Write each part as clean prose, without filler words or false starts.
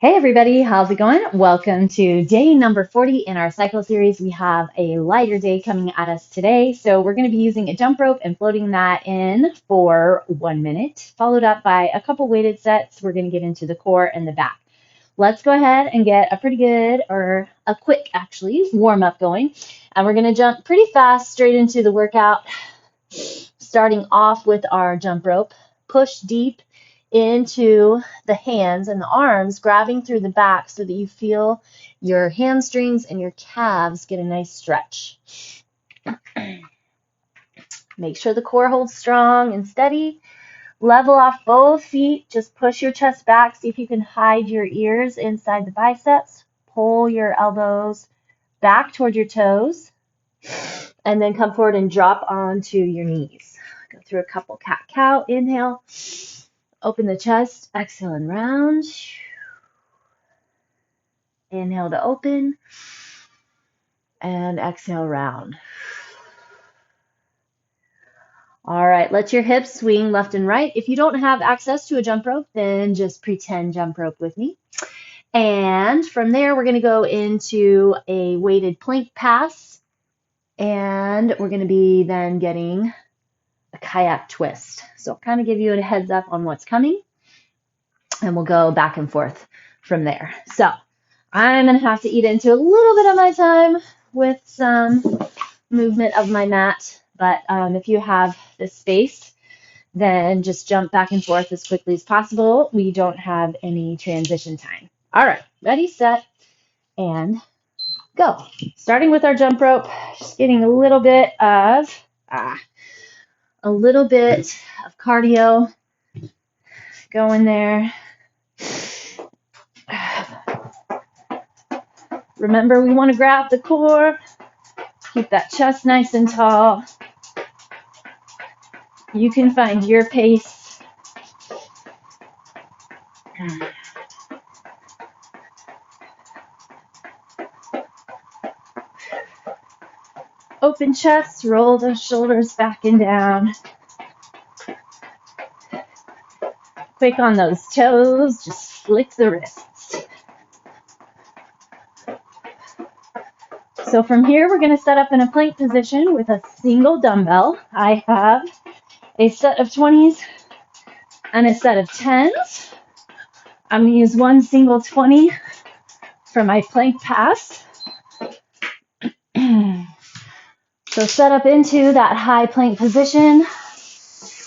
Hey everybody, how's it going? Welcome to day number 40 in our cycle series. We have a lighter day coming at us today. So we're going to be using a jump rope and floating that in for 1 minute, followed up by a couple weighted sets. We're going to get into the core and the back. Let's go ahead and get a pretty good, or a quick actually, warm up going. And we're going to jump pretty fast straight into the workout, starting off with our jump rope. Push deep into the hands and the arms, grabbing through the back so that you feel your hamstrings and your calves get a nice stretch. Make sure the core holds strong and steady. Level off both feet. Just push your chest back. See if you can hide your ears inside the biceps. Pull your elbows back toward your toes. And then come forward and drop onto your knees. Go through a couple cat-cow. Inhale. Open the chest. Exhale and round. Inhale to open. And exhale, round. All right, let your hips swing left and right. If you don't have access to a jump rope, then just pretend jump rope with me. And from there, we're going to go into a weighted plank pass. And we're going to be then getting a kayak twist. So I'll kind of give you a heads up on what's coming. And we'll go back and forth from there. So I'm going to have to eat into a little bit of my time with some movement of my mat. But if you have the space, then just jump back and forth as quickly as possible. We don't have any transition time. All right, ready, set, and go. Starting with our jump rope, just getting a little bit of cardio going there. Remember, we want to grab the core, keep that chest nice and tall. You can find your pace. Open chest, roll those shoulders back and down. Quick on those toes, just flick the wrists. So from here, we're going to set up in a plank position with a single dumbbell. I have a set of 20s and a set of 10s. I'm going to use one single 20 for my plank pass. So set up into that high plank position.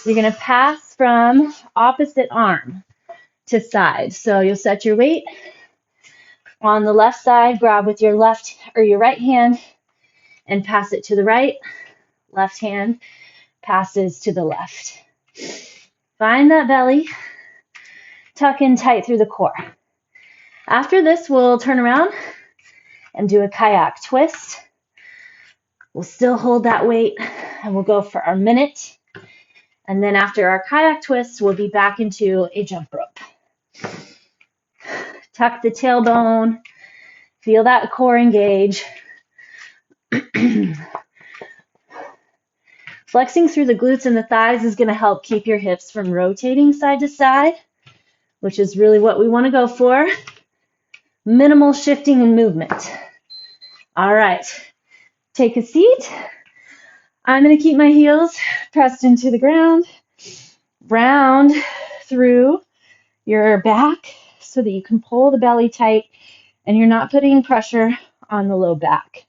You're going to pass from opposite arm to side. So you'll set your weight on the left side, grab with your left or your right hand and pass it to the right. Left hand passes to the left. Find that belly, tuck in tight through the core. After this, we'll turn around and do a kayak twist. We'll still hold that weight and we'll go for our minute. And then after our kayak twist, we'll be back into a jump rope. Tuck the tailbone, feel that core engage. Flexing through the glutes and the thighs is going to help keep your hips from rotating side to side, which is really what we want to go for. Minimal shifting and movement. All right, take a seat. I'm going to keep my heels pressed into the ground. Round through your back so that you can pull the belly tight and you're not putting pressure on the low back.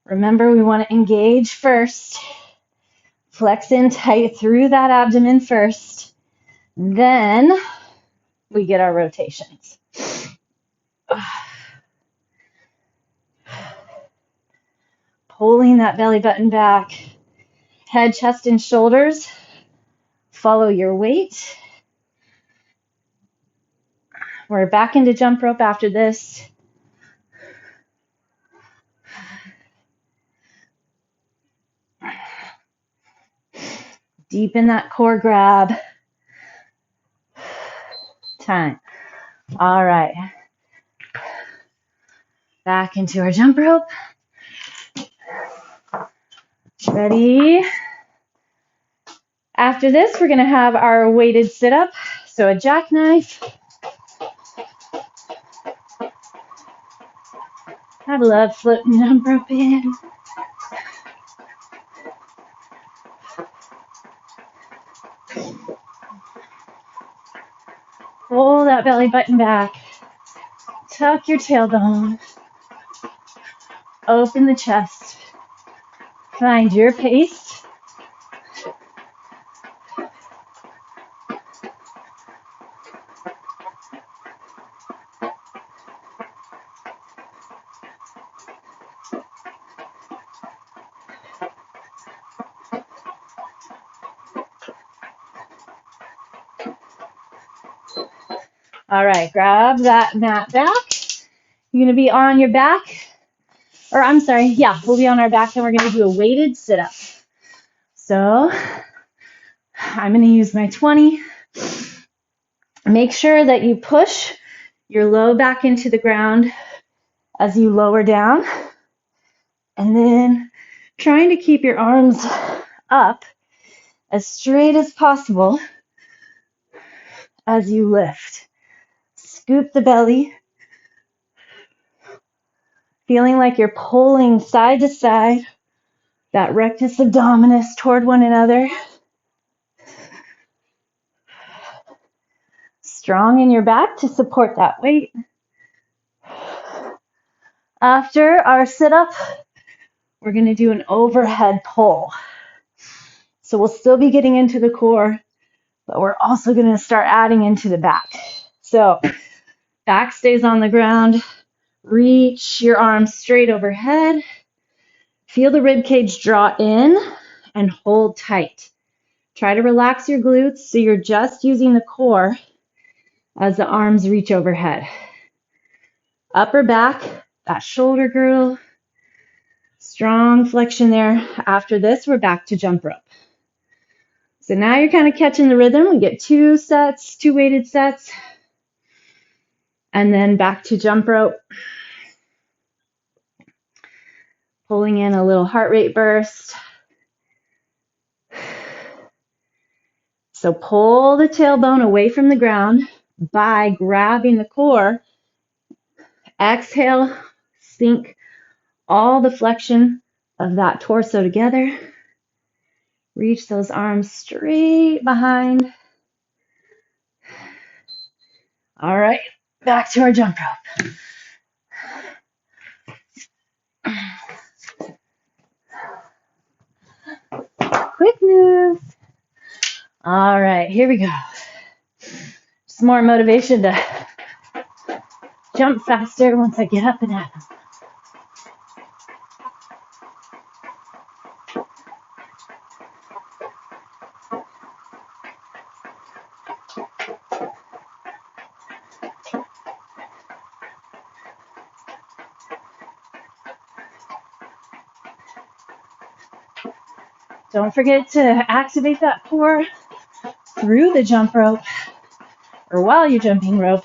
Remember, we want to engage first. Flex in tight through that abdomen first. Then we get our rotations. Pulling that belly button back. Head, chest, and shoulders. Follow your weight. We're back into jump rope after this. Deepen that core grab. Time. All right. Back into our jump rope. Ready? After this, we're going to have our weighted sit-up. So a jackknife. I love floating jump rope in. Pull that belly button back. Tuck your tailbone. Open the chest. Find your pace. All right, grab that mat back. You're going to be on your back. Or I'm sorry, yeah, we'll be on our back and we're going to do a weighted sit-up. So I'm going to use my 20. Make sure that you push your low back into the ground as you lower down. And then trying to keep your arms up as straight as possible as you lift. Scoop the belly. Feeling like you're pulling side to side, that rectus abdominis toward one another. Strong in your back to support that weight. After our sit-up, we're going to do an overhead pull. So we'll still be getting into the core, but we're also going to start adding into the back. So back stays on the ground. Reach your arms straight overhead. Feel the rib cage draw in and hold tight. Try to relax your glutes so you're just using the core as the arms reach overhead. Upper back, that shoulder girdle, strong flexion there. After this, we're back to jump rope. So now you're kind of catching the rhythm. We get 2 sets, 2 weighted sets, and then back to jump rope. Pulling in a little heart rate burst. So pull the tailbone away from the ground by grabbing the core. Exhale, sink all the flexion of that torso together. Reach those arms straight behind. All right, back to our jump rope. Quick move. All right, here we go. Just more motivation to jump faster once I get up and at them. Don't forget to activate that core through the jump rope or while you're jumping rope.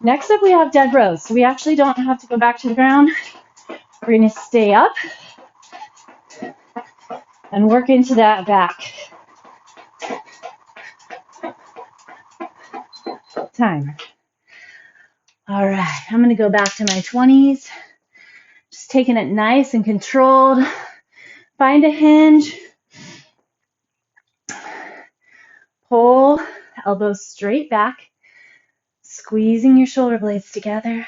Next up, we have dead rows. So we actually don't have to go back to the ground. We're going to stay up and work into that back. Time. All right, I'm going to go back to my 20s. Just taking it nice and controlled. Find a hinge. Pull elbows straight back. Squeezing your shoulder blades together.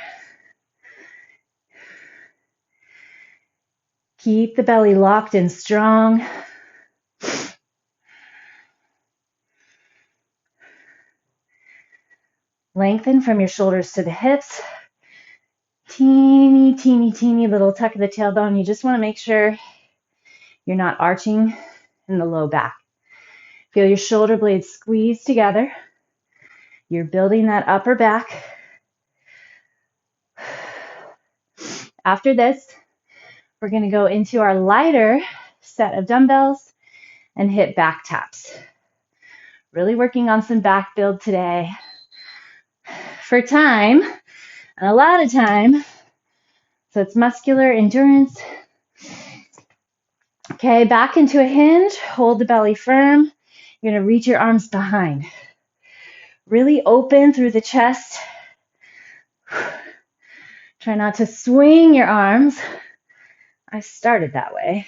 Keep the belly locked and strong. Lengthen from your shoulders to the hips. Teeny, teeny, teeny little tuck of the tailbone. You just want to make sure you're not arching in the low back. Feel your shoulder blades squeeze together. You're building that upper back. After this, we're going to go into our lighter set of dumbbells and hit back taps. Really working on some back build today. For time, and a lot of time, so it's muscular endurance. Okay, back into a hinge, hold the belly firm. You're going to reach your arms behind. Really open through the chest. Try not to swing your arms. I started that way.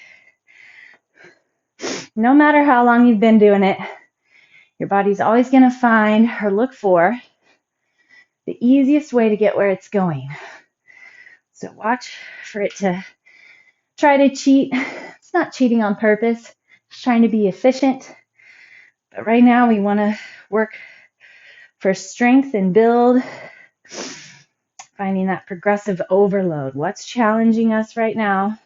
No matter how long you've been doing it, your body's always going to find or look for the easiest way to get where it's going. So watch for it to try to cheat. It's not cheating on purpose. It's trying to be efficient. But right now we want to work for strength and build, finding that progressive overload. What's challenging us right now?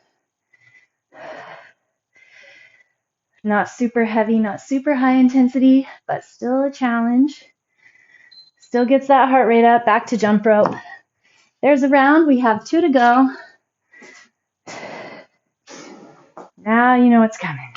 Not super heavy, not super high intensity, but still a challenge. Still gets that heart rate up. Back to jump rope. There's a round. We have 2 to go. Now you know what's coming.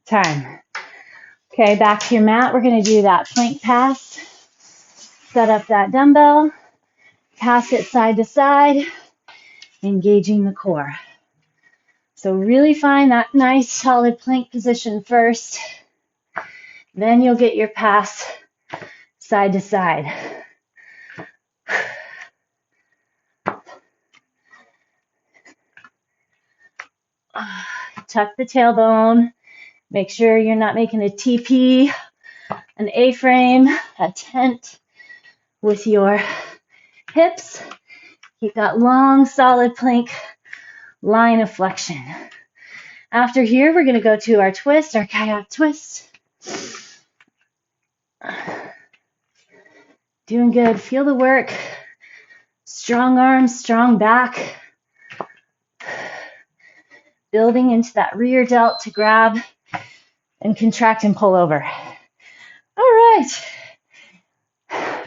Time. Okay, back to your mat. We're going to do that plank pass. Set up that dumbbell. Pass it side to side, engaging the core. So really find that nice solid plank position first. Then you'll get your pass side to side. Tuck the tailbone. Make sure you're not making a TP, an A-frame, a tent with your hips. Keep that long, solid plank line of flexion. After here, we're going to go to our twist, our kayak twist. Doing good. Feel the work. Strong arms, strong back. Building into that rear delt to grab and contract and pull over. All right.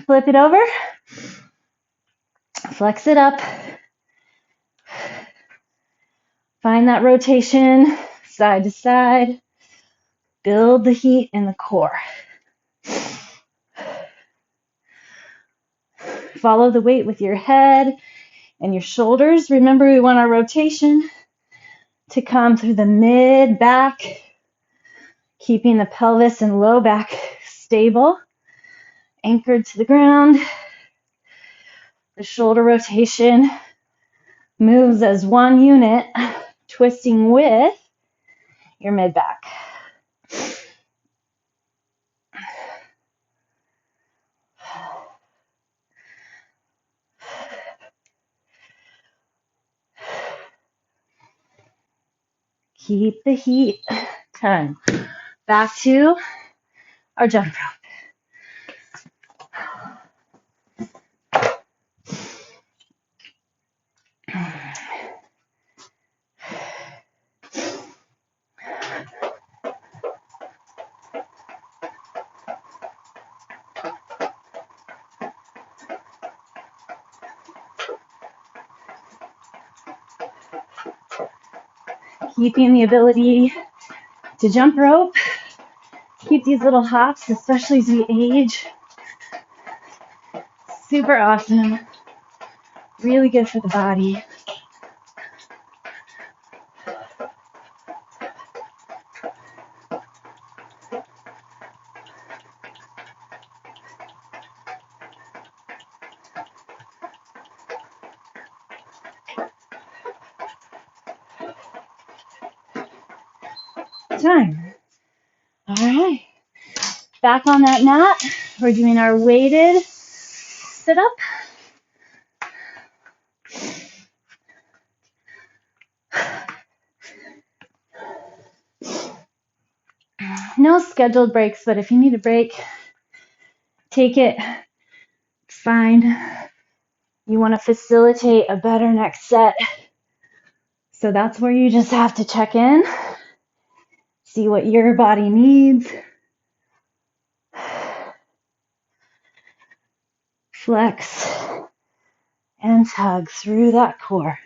Flip it over. Flex it up. Find that rotation side to side. Build the heat in the core. Follow the weight with your head and your shoulders. Remember, we want our rotation to come through the mid back, keeping the pelvis and low back stable, anchored to the ground. The shoulder rotation moves as one unit, twisting with your mid back. Keep the heat. 10. Back to our jump rope. Keeping the ability to jump rope. Keep these little hops, especially as we age. Super awesome. Really good for the body. Time. All right. Back on that mat. We're doing our weighted sit-up. No scheduled breaks, but if you need a break, take it. It's fine. You want to facilitate a better next set. So that's where you just have to check in, see what your body needs. Flex and tug through that core.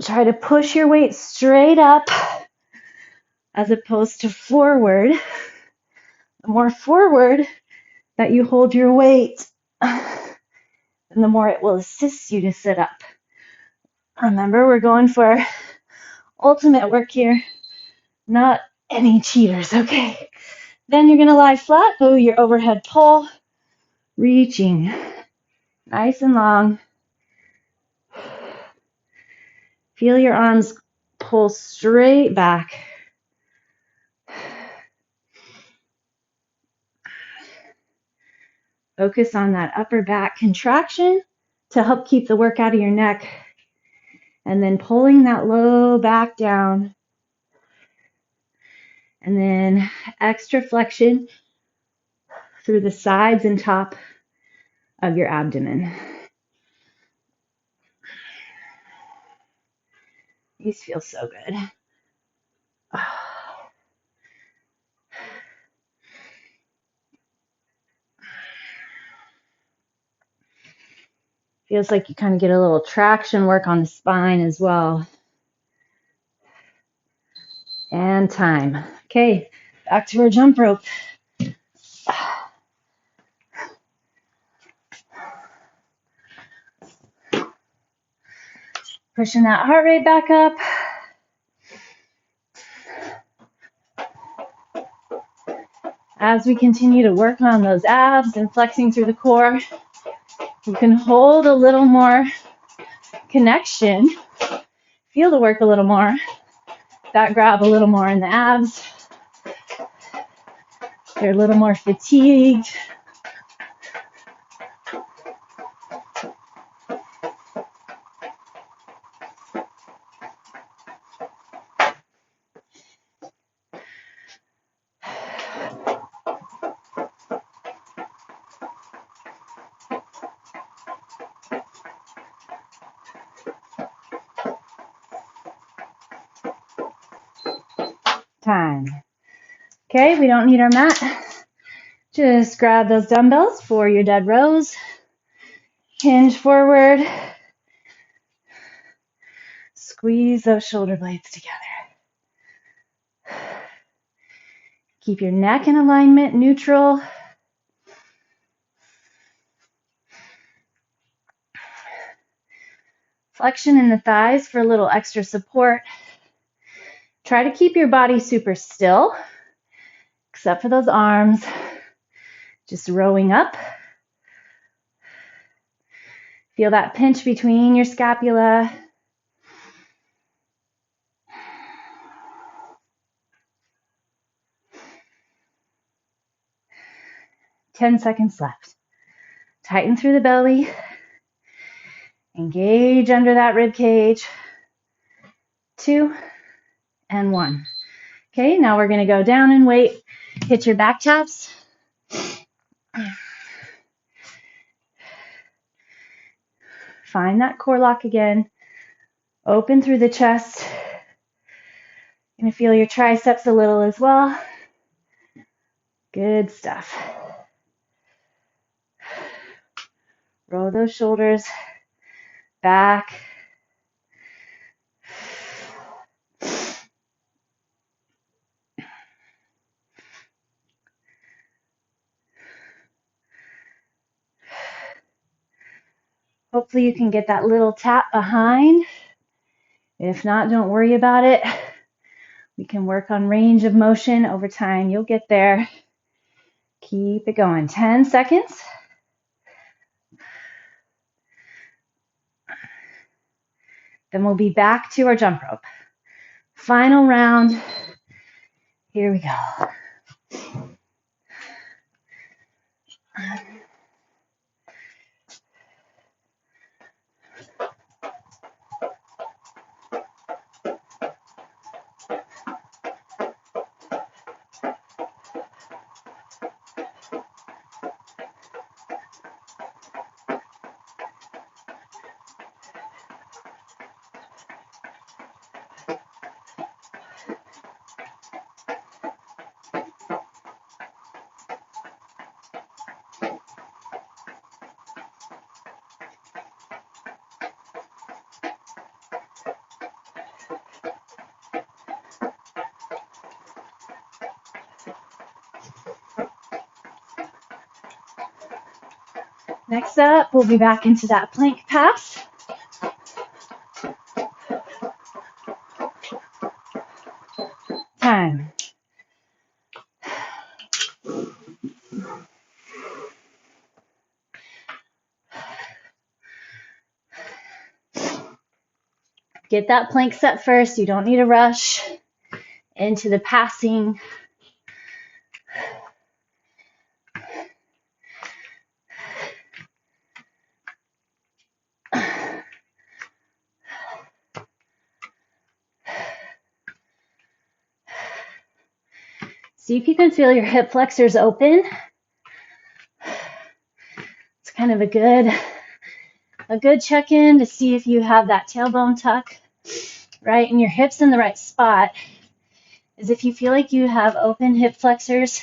Try to push your weight straight up as opposed to forward. The more forward that you hold your weight, and the more it will assist you to sit up. Remember, we're going for ultimate work here, not any cheaters, okay? Then you're going to lie flat, go your overhead pull, reaching nice and long. Feel your arms pull straight back. Focus on that upper back contraction to help keep the work out of your neck. And then pulling that low back down. And then extra flexion through the sides and top of your abdomen. These feel so good. Feels like you kind of get a little traction work on the spine as well. And time. Okay, back to our jump rope. Pushing that heart rate back up. As we continue to work on those abs and flexing through the core, you can hold a little more connection, feel the work a little more, that grab a little more in the abs. They're a little more fatigued. Time. Okay, we don't need our mat. Just grab those dumbbells for your dead rows. Hinge forward. Squeeze those shoulder blades together. Keep your neck in alignment, neutral. Flexion in the thighs for a little extra support. Try to keep your body super still, except for those arms. Just rowing up. Feel that pinch between your scapula. Ten seconds left. Tighten through the belly. Engage under that rib cage. 2 and 1. Okay, now we're going to go down and wait. Hit your back taps. Find that core lock again. Open through the chest. You're going to feel your triceps a little as well. Good stuff. Roll those shoulders back. Hopefully you can get that little tap behind. If not, don't worry about it. We can work on range of motion over time. You'll get there. Keep it going. 10 seconds. Then we'll be back to our jump rope. Final round. Here we go. Next up, we'll be back into that plank pass. Time. Get that plank set first. You don't need to rush into the passing. See if you can feel your hip flexors open. It's kind of a good check-in to see if you have that tailbone tuck right and your hips in the right spot. Is if you feel like you have open hip flexors,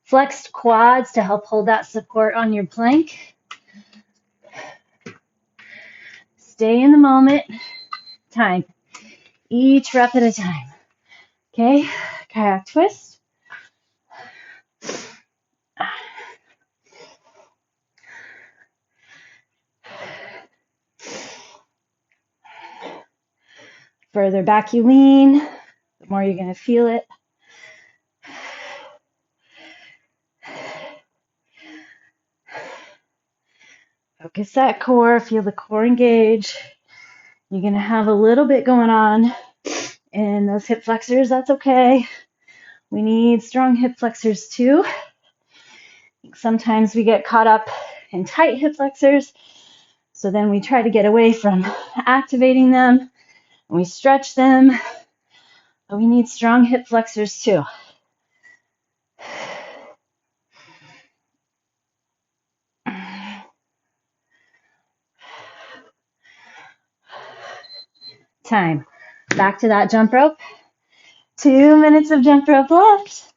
flexed quads to help hold that support on your plank. Stay in the moment. Time. Each rep at a time. Okay, kayak twist. Further back you lean, the more you're going to feel it. Focus that core, feel the core engage. You're going to have a little bit going on in those hip flexors. That's okay. We need strong hip flexors too. Sometimes we get caught up in tight hip flexors, so then we try to get away from activating them, and we stretch them, but we need strong hip flexors too. Time. Back to that jump rope. 2 minutes of jump rope left.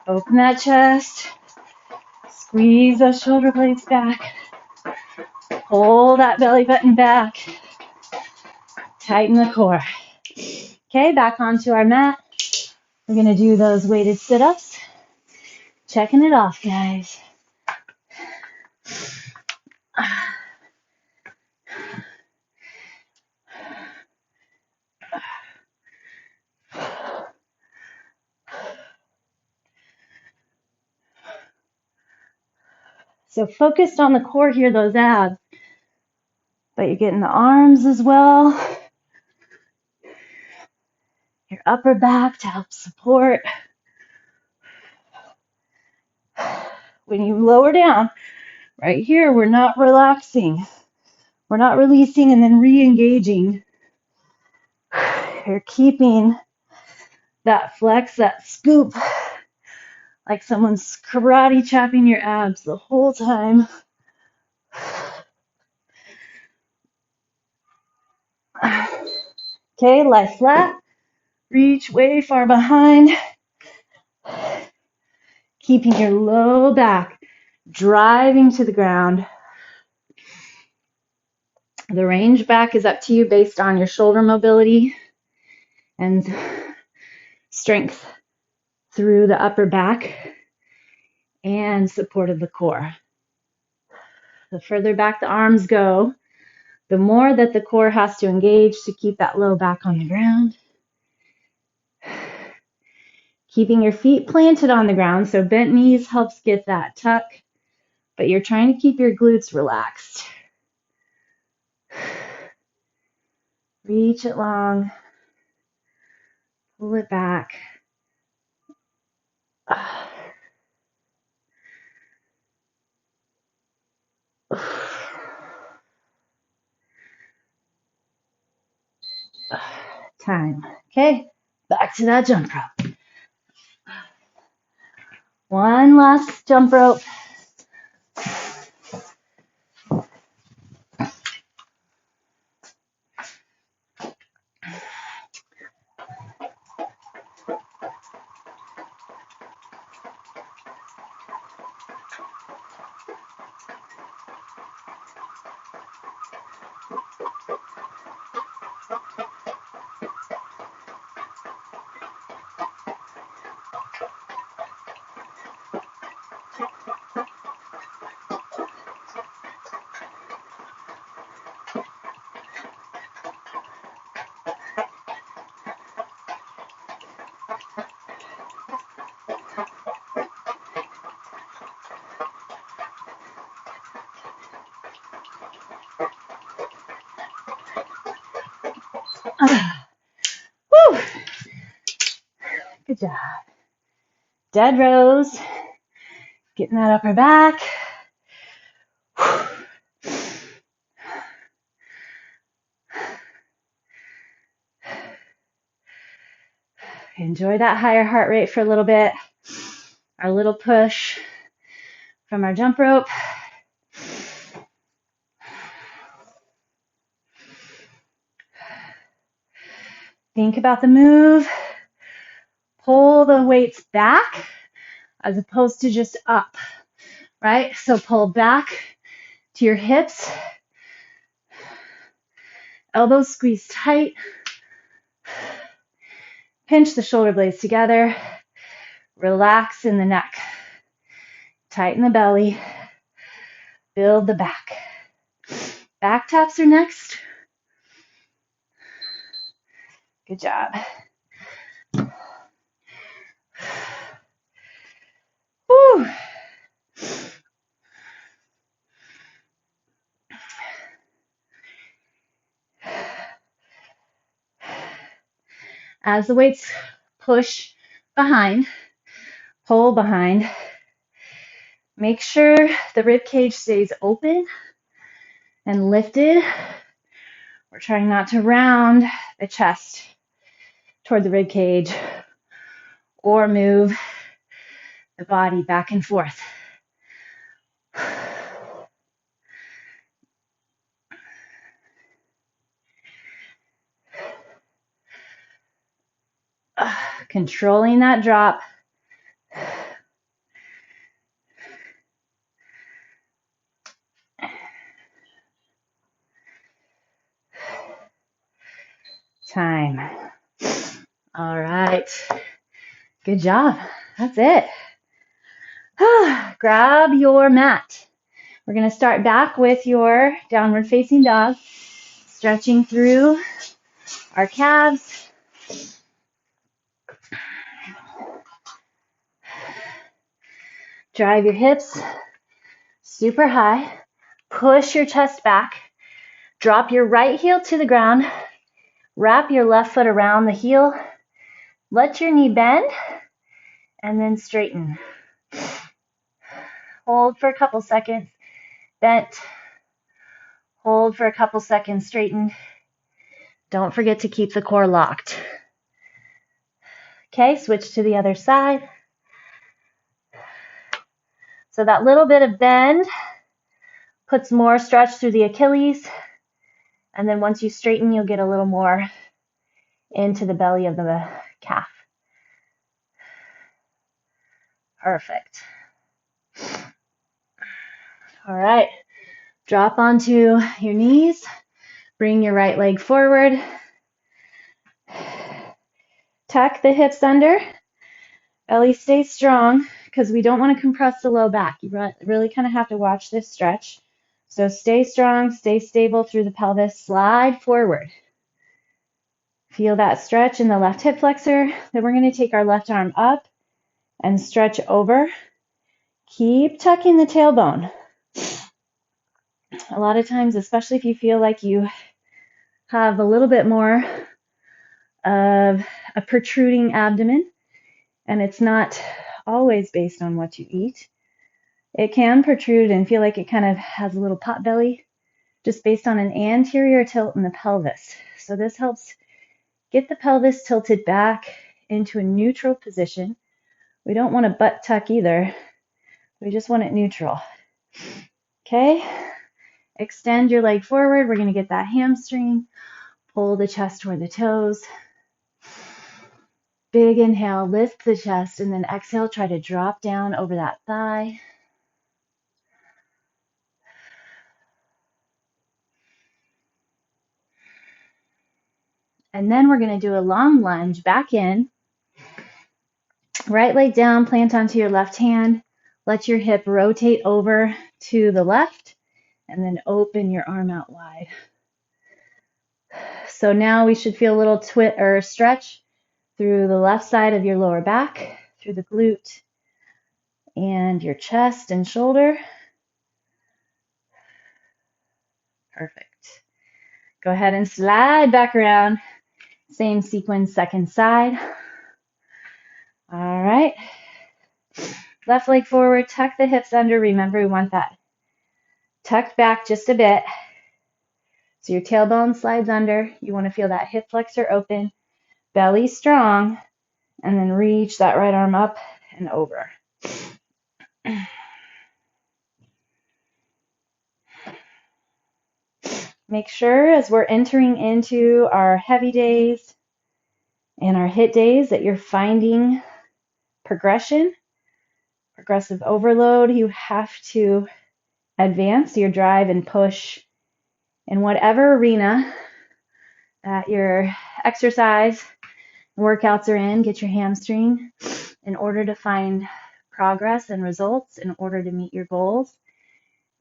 Open that chest. Squeeze those shoulder blades back. Pull that belly button back. Tighten the core. Okay, back onto our mat. We're going to do those weighted sit-ups. Checking it off, guys. So focused on the core here, those abs. But you're getting the arms as well. Your upper back to help support. When you lower down, right here, we're not relaxing. We're not releasing and then re-engaging. You're keeping that flex, that scoop, like someone's karate chopping your abs the whole time. Okay, lie flat. Reach way far behind. Keeping your low back driving to the ground. The range back is up to you based on your shoulder mobility and strength through the upper back and support of the core. The further back the arms go, the more that the core has to engage to keep that low back on the ground. Keeping your feet planted on the ground, so bent knees helps get that tuck, but you're trying to keep your glutes relaxed. Reach it long, pull it back. Time. Okay, back to that jump rope. One last jump rope. Woo! Good job. Dead rows. Getting that upper back. Enjoy that higher heart rate for a little bit. Our little push from our jump rope. Think about the move. Pull the weights back as opposed to just up, right? So pull back to your hips. Elbows squeeze tight. Pinch the shoulder blades together. Relax in the neck. Tighten the belly. Build the back. Back taps are next. Good job. Woo. As the weights push behind, pull behind, make sure the rib cage stays open and lifted. We're trying not to round the chest toward the rib cage or move the body back and forth. Controlling that drop. Time. All right. Good job. That's it. Grab your mat. We're going to start back with your downward facing dog, stretching through our calves. Drive your hips super high. Push your chest back. Drop your right heel to the ground. Wrap your left foot around the heel. Let your knee bend and then straighten. Hold for a couple seconds. Bent. Hold for a couple seconds. Straightened. Don't forget to keep the core locked. Okay, switch to the other side. So that little bit of bend puts more stretch through the Achilles. And then once you straighten, you'll get a little more into the belly of the calf. Perfect. All right. Drop onto your knees. Bring your right leg forward. Tuck the hips under. Belly stays strong because we don't want to compress the low back. You really kind of have to watch this stretch. So stay strong, stay stable through the pelvis. Slide forward. Feel that stretch in the left hip flexor. Then we're going to take our left arm up and stretch over. Keep tucking the tailbone. A lot of times, especially if you feel like you have a little bit more of a protruding abdomen, and it's not always based on what you eat. It can protrude and feel like it kind of has a little pot belly just based on an anterior tilt in the pelvis. So this helps Get the pelvis tilted back into a neutral position. We don't want a butt tuck either. We just want it neutral. Okay? Extend your leg forward. We're going to get that hamstring. Pull the chest toward the toes. Big inhale, lift the chest, and then exhale, try to drop down over that thigh. And then we're going to do a long lunge back in. Right leg down, plant onto your left hand. Let your hip rotate over to the left, and then open your arm out wide. So now we should feel a little stretch through the left side of your lower back, through the glute, and your chest and shoulder. Perfect. Go ahead and slide back around. Same sequence, second side. All right. Left leg forward, tuck the hips under. Remember, we want that tucked back just a bit. So your tailbone slides under. You want to feel that hip flexor open, belly strong, and then reach that right arm up and over. Make sure as we're entering into our heavy days and our HIIT days that you're finding progression, progressive overload. You have to advance your drive and push in whatever arena that your exercise workouts are in. Get your hamstring in order to find progress and results, in order to meet your goals.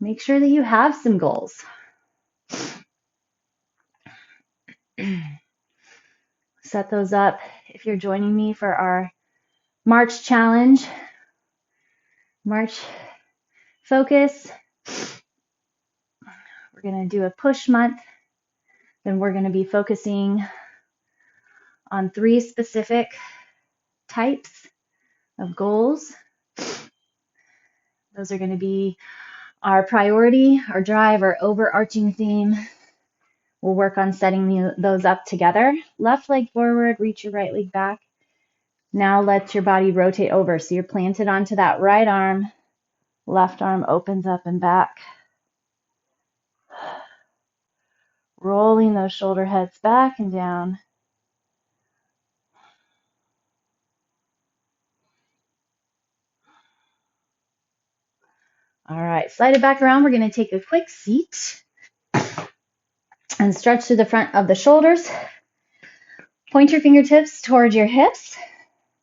Make sure that you have some goals. Set those up. If you're joining me for our March challenge, March focus, we're going to do a push month. Then we're going to be focusing on 3 specific types of goals. Those are going to be our priority, our drive, our overarching theme. We'll work on setting those up together. Left leg forward, reach your right leg back. Now let your body rotate over. So you're planted onto that right arm. Left arm opens up and back. Rolling those shoulder heads back and down. All right, slide it back around. We're going to take a quick seat and stretch to the front of the shoulders. Point your fingertips towards your hips.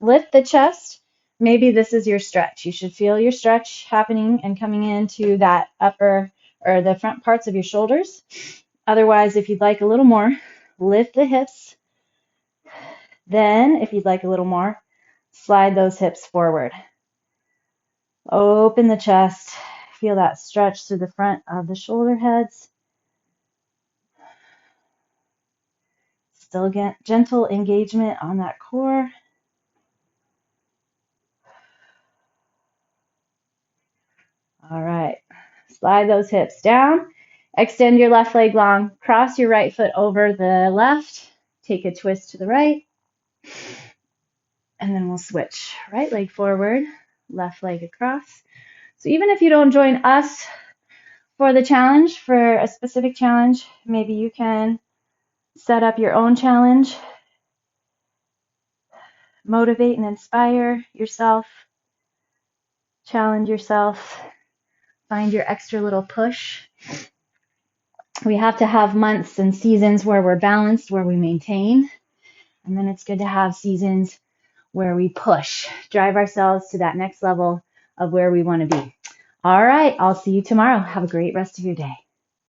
Lift the chest. Maybe this is your stretch. You should feel your stretch happening and coming into that upper or the front parts of your shoulders. Otherwise, if you'd like a little more, lift the hips. Then, if you'd like a little more, slide those hips forward. Open the chest. Feel that stretch through the front of the shoulder heads. Still get gentle engagement on that core. All right. Slide those hips down. Extend your left leg long. Cross your right foot over the left. Take a twist to the right. And then we'll switch. Right leg forward, left leg across. So even if you don't join us for the challenge, for a specific challenge, maybe you can set up your own challenge. Motivate and inspire yourself. Challenge yourself. Find your extra little push. We have to have months and seasons where we're balanced, where we maintain. And then it's good to have seasons where we push, drive ourselves to that next level of where we want to be. All right, I'll see you tomorrow. Have a great rest of your day.